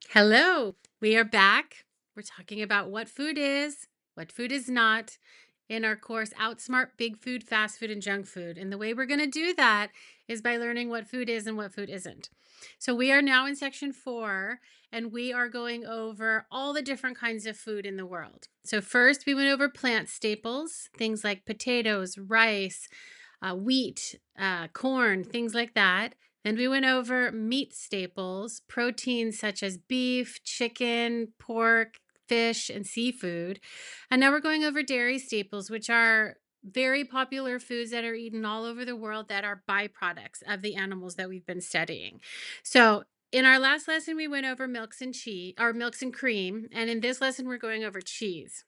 Hello, we are back. We're talking about what food is not in our course Outsmart Big Food, Fast Food, and Junk Food. And the way we're going to do that is by learning what food is and what food isn't. So we are now in section 4, and we are going over all the different kinds of food in the world. So first, we went over plant staples, things like potatoes, rice, wheat, corn, things like that. Then we went over meat staples, proteins such as beef, chicken, pork, fish, and seafood. And now we're going over dairy staples, which are very popular foods that are eaten all over the world that are byproducts of the animals that we've been studying. So, in our last lesson, we went over milks and cream. And in this lesson, we're going over cheese.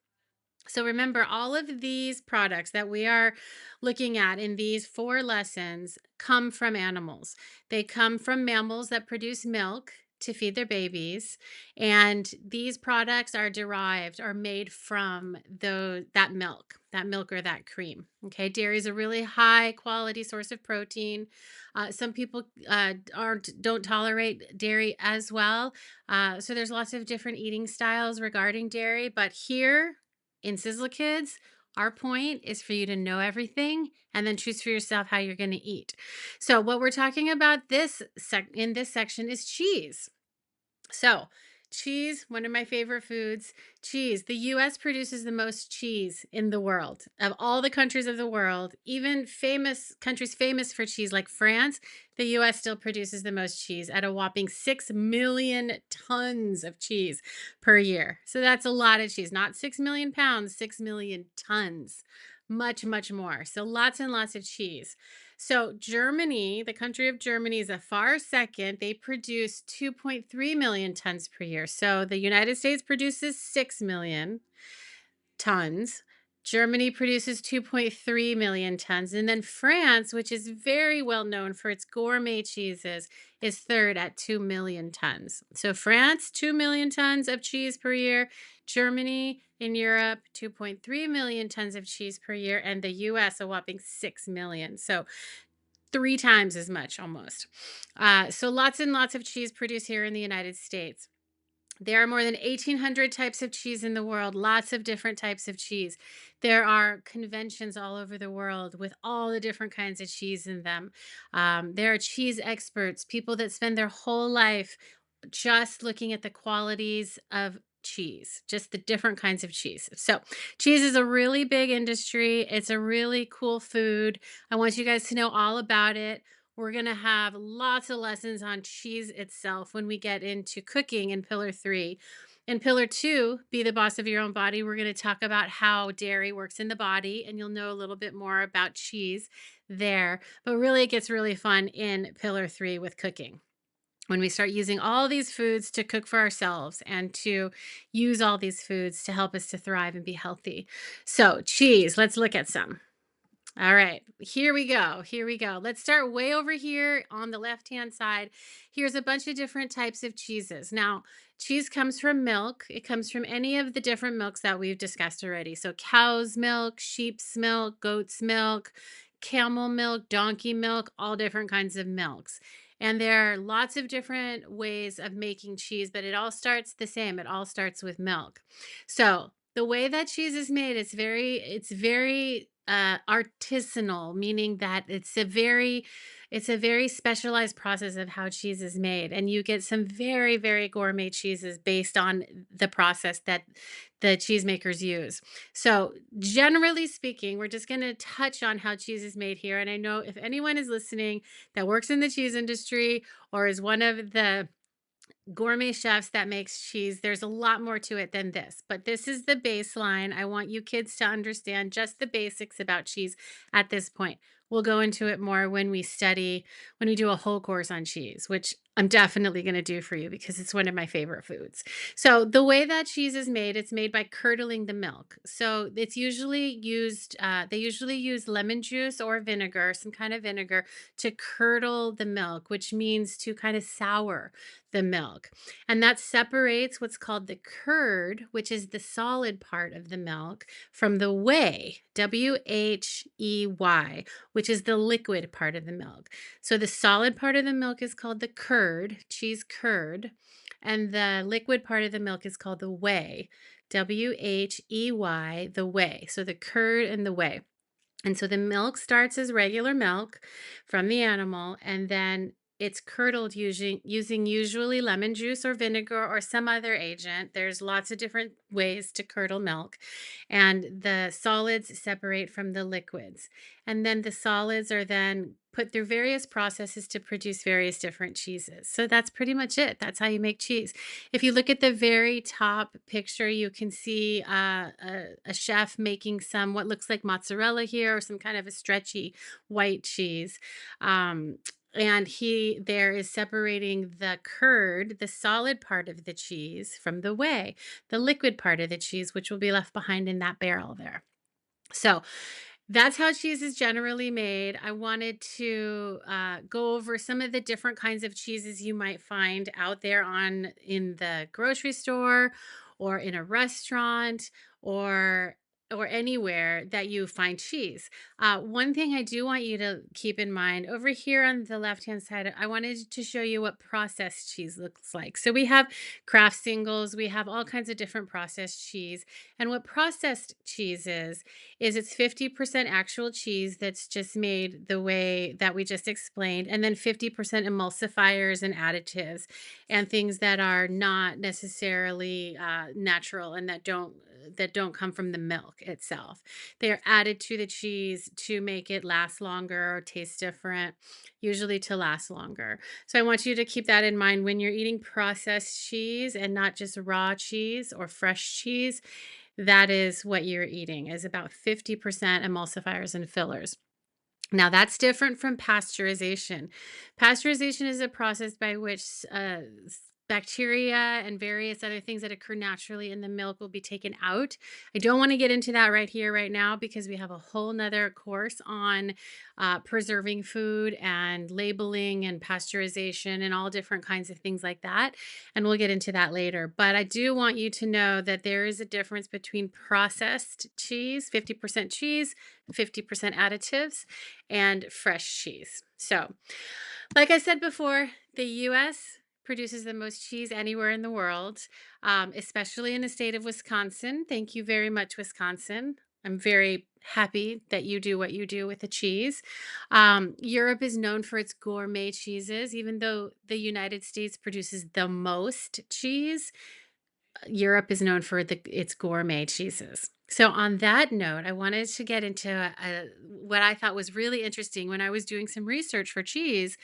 So remember, all of these products that we are looking at in these 4 lessons come from animals. They come from mammals that produce milk to feed their babies, and these products are derived or made from that milk or that cream. Okay, dairy is a really high quality source of protein. Some people aren't don't tolerate dairy as well, so there's lots of different eating styles regarding dairy. But here in Sizzle Kids, our point is for you to know everything and then choose for yourself how you're going to eat. So, what we're talking about in this section is cheese. So, cheese, one of my favorite foods, cheese. The US produces the most cheese in the world. Of all the countries of the world, even famous countries famous for cheese like France, the US still produces the most cheese at a whopping 6 million tons of cheese per year. So that's a lot of cheese, not 6 million pounds, 6 million tons. Much, much more. So lots and lots of cheese. So, Germany, the country of Germany, is a far second. They produce 2.3 million tons per year. So, the United States produces 6 million tons. Germany produces 2.3 million tons. And then France, which is very well known for its gourmet cheeses, is third at 2 million tons. So France, 2 million tons of cheese per year. Germany in Europe, 2.3 million tons of cheese per year. And the US, a whopping 6 million. So 3 times as much almost. So lots and lots of cheese produced here in the United States. There are more than 1,800 types of cheese in the world, lots of different types of cheese. There are conventions all over the world with all the different kinds of cheese in them. There are cheese experts, people that spend their whole life just looking at the qualities of cheese, just the different kinds of cheese. So, cheese is a really big industry. It's a really cool food. I want you guys to know all about it. We're going to have lots of lessons on cheese itself when we get into cooking in Pillar 3. In Pillar 2, Be the Boss of Your Own Body, we're going to talk about how dairy works in the body, and you'll know a little bit more about cheese there. But really, it gets really fun in Pillar 3 with cooking when we start using all these foods to cook for ourselves and to use all these foods to help us to thrive and be healthy. So, cheese, let's look at some. All right, here we go. Here we go. Let's start way over here on the left hand side. Here's a bunch of different types of cheeses. Now, cheese comes from milk, it comes from any of the different milks that we've discussed already. So, cow's milk, sheep's milk, goat's milk, camel milk, donkey milk, all different kinds of milks. And there are lots of different ways of making cheese, but it all starts the same. It all starts with milk. So, the way that cheese is made, it's very artisanal, meaning that it's a very specialized process of how cheese is made, and you get some very, very gourmet cheeses based on the process that the cheesemakers use. So, generally speaking, we're just going to touch on how cheese is made here. And I know if anyone is listening that works in the cheese industry or is one of the gourmet chefs that makes cheese, there's a lot more to it than this, but this is the baseline. I want you kids to understand just the basics about cheese at this point. We'll go into it more when we do a whole course on cheese, which I'm definitely going to do for you because it's one of my favorite foods. So, the way that cheese is made, it's made by curdling the milk. So, they usually use lemon juice or vinegar, some kind of vinegar, to curdle the milk, which means to kind of sour the milk. And that separates what's called the curd, which is the solid part of the milk, from the whey, W H E Y, which is the liquid part of the milk. So the solid part of the milk is called the curd, cheese curd, and the liquid part of the milk is called the whey, whey, the whey. So the curd and the whey. And so the milk starts as regular milk from the animal, and then it's curdled using usually lemon juice or vinegar or some other agent. There's lots of different ways to curdle milk, and the solids separate from the liquids. And then the solids are then put through various processes to produce various different cheeses. So that's pretty much it. That's how you make cheese. If you look at the very top picture, you can see a chef making some what looks like mozzarella here, or some kind of a stretchy white cheese. Um, and he there is separating the curd, the solid part of the cheese, from the whey, the liquid part of the cheese, which will be left behind in that barrel there. So that's how cheese is generally made. I wanted to go over some of the different kinds of cheeses you might find out there on in the grocery store, or in a restaurant, or or anywhere that you find cheese. One thing I do want you to keep in mind over here on the left hand side, I wanted to show you what processed cheese looks like. So we have Kraft singles, we have all kinds of different processed cheese. And what processed cheese is it's 50% actual cheese that's just made the way that we just explained, and then 50% emulsifiers and additives and things that are not necessarily natural, and that don't come from the milk itself. They are added to the cheese to make it last longer or taste different, usually to last longer. So I want you to keep that in mind when you're eating processed cheese and not just raw cheese or fresh cheese. That is what you're eating, is about 50% emulsifiers and fillers. Now, that's different from pasteurization. Pasteurization is a process by which bacteria and various other things that occur naturally in the milk will be taken out. I don't want to get into that right here, right now, because we have a whole nother course on preserving food and labeling and pasteurization and all different kinds of things like that. And we'll get into that later. But I do want you to know that there is a difference between processed cheese, 50% cheese, 50% additives, and fresh cheese. So, like I said before, the US produces the most cheese anywhere in the world, especially in the state of Wisconsin. Thank you very much, Wisconsin. I'm very happy that you do what you do with the cheese. Europe is known for its gourmet cheeses, even though the United States produces the most cheese. Europe is known for its gourmet cheeses. So, on that note, I wanted to get into what I thought was really interesting when I was doing some research for cheese,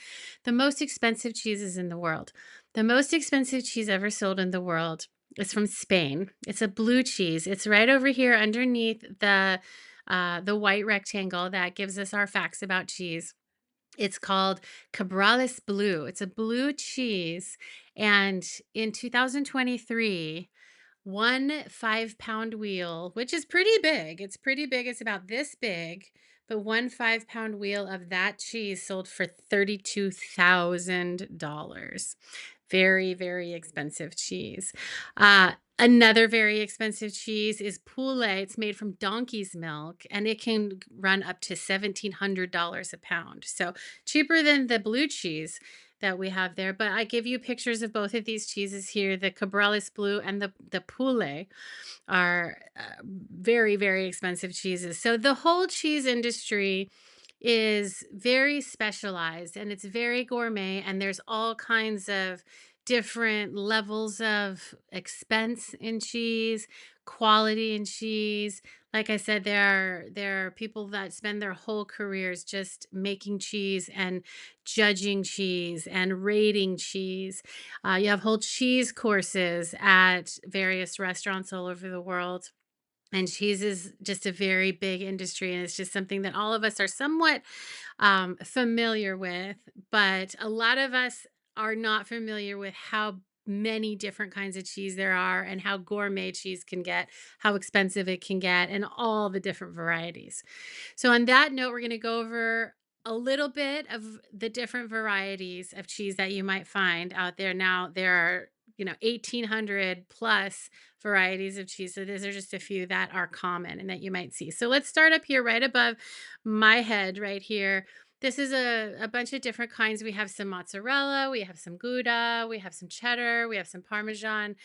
the most expensive cheeses in the world. The most expensive cheese ever sold in the world is from Spain. It's a blue cheese. It's right over here underneath the white rectangle that gives us our facts about cheese. It's called Cabrales Blue. It's a blue cheese. And in 2023, one 5 pound wheel, which is pretty big. It's pretty big. It's about this big. But one 5 pound wheel of that cheese sold for $32,000. Very, very expensive cheese. Another very expensive cheese is poulet. It's made from donkey's milk, and it can run up to $1,700 a pound. So cheaper than the blue cheese that we have there. But I give you pictures of both of these cheeses here. The Cabrales Blue and the Poulet are very, very expensive cheeses. So the whole cheese industry is very specialized, and it's very gourmet, and there's all kinds of different levels of expense in cheese, quality in cheese. Like I said, there are people that spend their whole careers just making cheese and judging cheese and rating cheese. You have whole cheese courses at various restaurants all over the world. And cheese is just a very big industry, and it's just something that all of us are somewhat familiar with. But a lot of us are not familiar with how many different kinds of cheese there are, and how gourmet cheese can get, how expensive it can get, and all the different varieties. So, on that note, we're going to go over a little bit of the different varieties of cheese that you might find out there. Now, there are 1,800 plus varieties of cheese. So these are just a few that are common and that you might see. So let's start up here right above my head right here. This is a bunch of different kinds. We have some mozzarella, we have some Gouda, we have some cheddar, we have some Parmesan,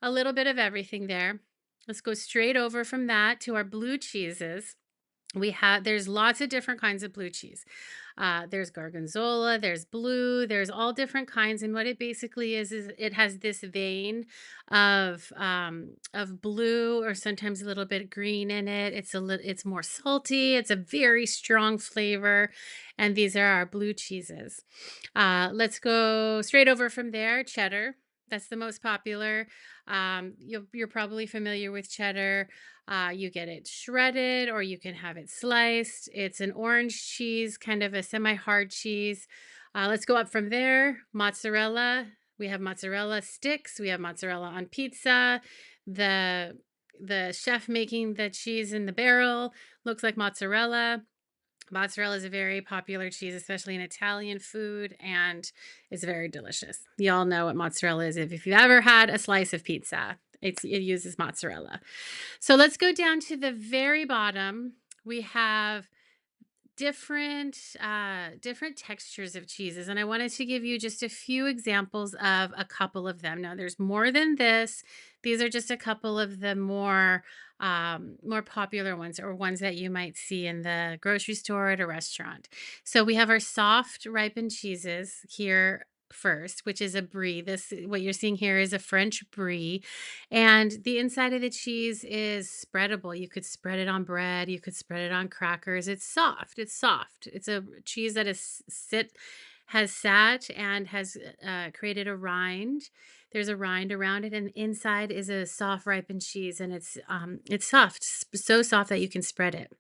a little bit of everything there. Let's go straight over from that to our blue cheeses. There's lots of different kinds of blue cheese. There's gorgonzola, there's blue, there's all different kinds. And what it basically is it has this vein of blue or sometimes a little bit green in it. It's more salty. It's a very strong flavor. And these are our blue cheeses. Let's go straight over from there. Cheddar. That's the most popular. You're probably familiar with cheddar. You get it shredded or you can have it sliced. It's an orange cheese, kind of a semi hard cheese. Let's go up from there. Mozzarella. We have mozzarella sticks. We have mozzarella on pizza. The the chef making the cheese in the barrel looks like mozzarella. Mozzarella is a very popular cheese, especially in Italian food, and it's very delicious. Y'all know what mozzarella is. If you've ever had a slice of pizza, it uses mozzarella. So let's go down to the very bottom. We have different textures of cheeses, and I wanted to give you just a few examples of a couple of them. Now there's more than this. These are just a couple of the more popular ones, or ones that you might see in the grocery store at a restaurant. So we have our soft ripened cheeses here first, which is a brie. This what you're seeing here is a French brie, and the inside of the cheese is spreadable. You could spread it on bread, you could spread it on crackers. It's soft. It's soft. It's a cheese that has sat and has created a rind. There's a rind around it, and inside is a soft ripened cheese, and it's soft, so soft that you can spread it.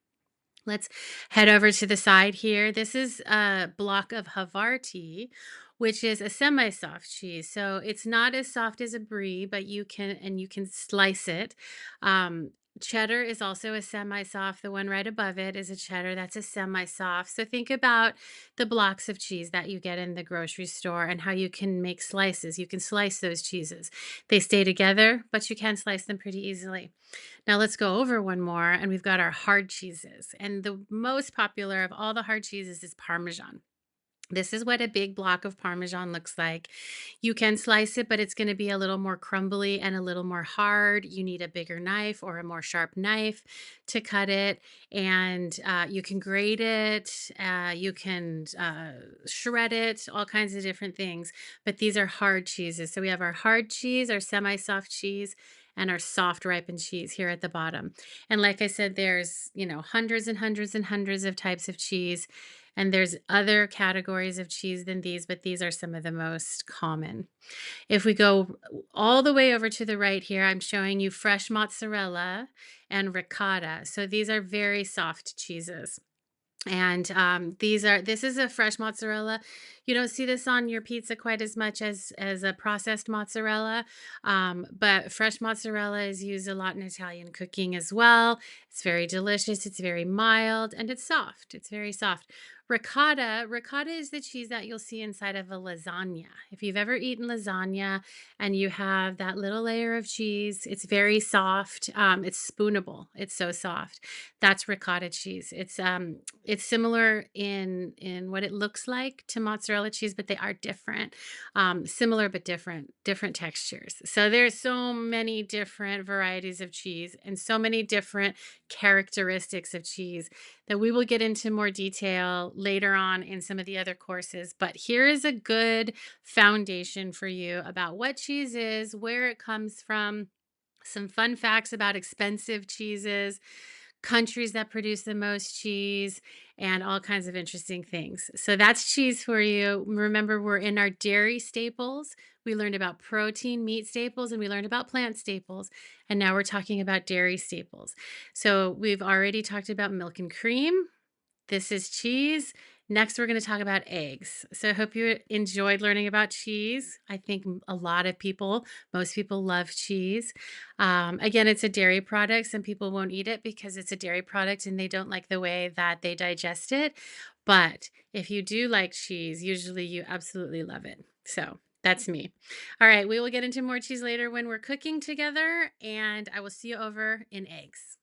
Let's head over to the side here. This is a block of Havarti, which is a semi-soft cheese. So it's not as soft as a brie, but you can slice it. Um, Cheddar is also a semi-soft. The one right above it is a cheddar that's a semi-soft. So think about the blocks of cheese that you get in the grocery store and how you can make slices. You can slice those cheeses. They stay together, but you can slice them pretty easily. Now let's go over one more, and we've got our hard cheeses. And the most popular of all the hard cheeses is Parmesan. This is what a big block of Parmesan looks like. You can slice it, but it's going to be a little more crumbly and a little more hard. You need a bigger knife or a more sharp knife to cut it. And you can grate it, you can shred it, all kinds of different things. But these are hard cheeses. So we have our hard cheese, our semi soft cheese, and our soft ripened cheese here at the bottom. And like I said, there's, hundreds and hundreds and hundreds of types of cheese. And there's other categories of cheese than these, but these are some of the most common. If we go all the way over to the right here, I'm showing you fresh mozzarella and ricotta. So these are very soft cheeses. And this is a fresh mozzarella. You don't see this on your pizza quite as much as a processed mozzarella, but fresh mozzarella is used a lot in Italian cooking as well. It's very delicious. It's very mild and it's soft. It's very soft. Ricotta is the cheese that you'll see inside of a lasagna. If you've ever eaten lasagna and you have that little layer of cheese, it's very soft. It's spoonable. It's so soft. That's ricotta cheese. It's similar in what it looks like to mozzarella cheese, but they are different. Similar but different textures. So there's so many different varieties of cheese and so many different characteristics of cheese that we will get into more detail later on in some of the other courses. But here is a good foundation for you about what cheese is, where it comes from, some fun facts about expensive cheeses, countries that produce the most cheese, and all kinds of interesting things. So that's cheese for you. Remember, we're in our dairy staples. We learned about protein, meat staples, and we learned about plant staples. And now we're talking about dairy staples. So we've already talked about milk and cream. This is cheese. Next, we're going to talk about eggs. So I hope you enjoyed learning about cheese. I think most people love cheese. Again, it's a dairy product. Some people won't eat it because it's a dairy product and they don't like the way that they digest it. But if you do like cheese, usually you absolutely love it. So That's me. All right, we will get into more cheese later when we're cooking together, and I will see you over in eggs.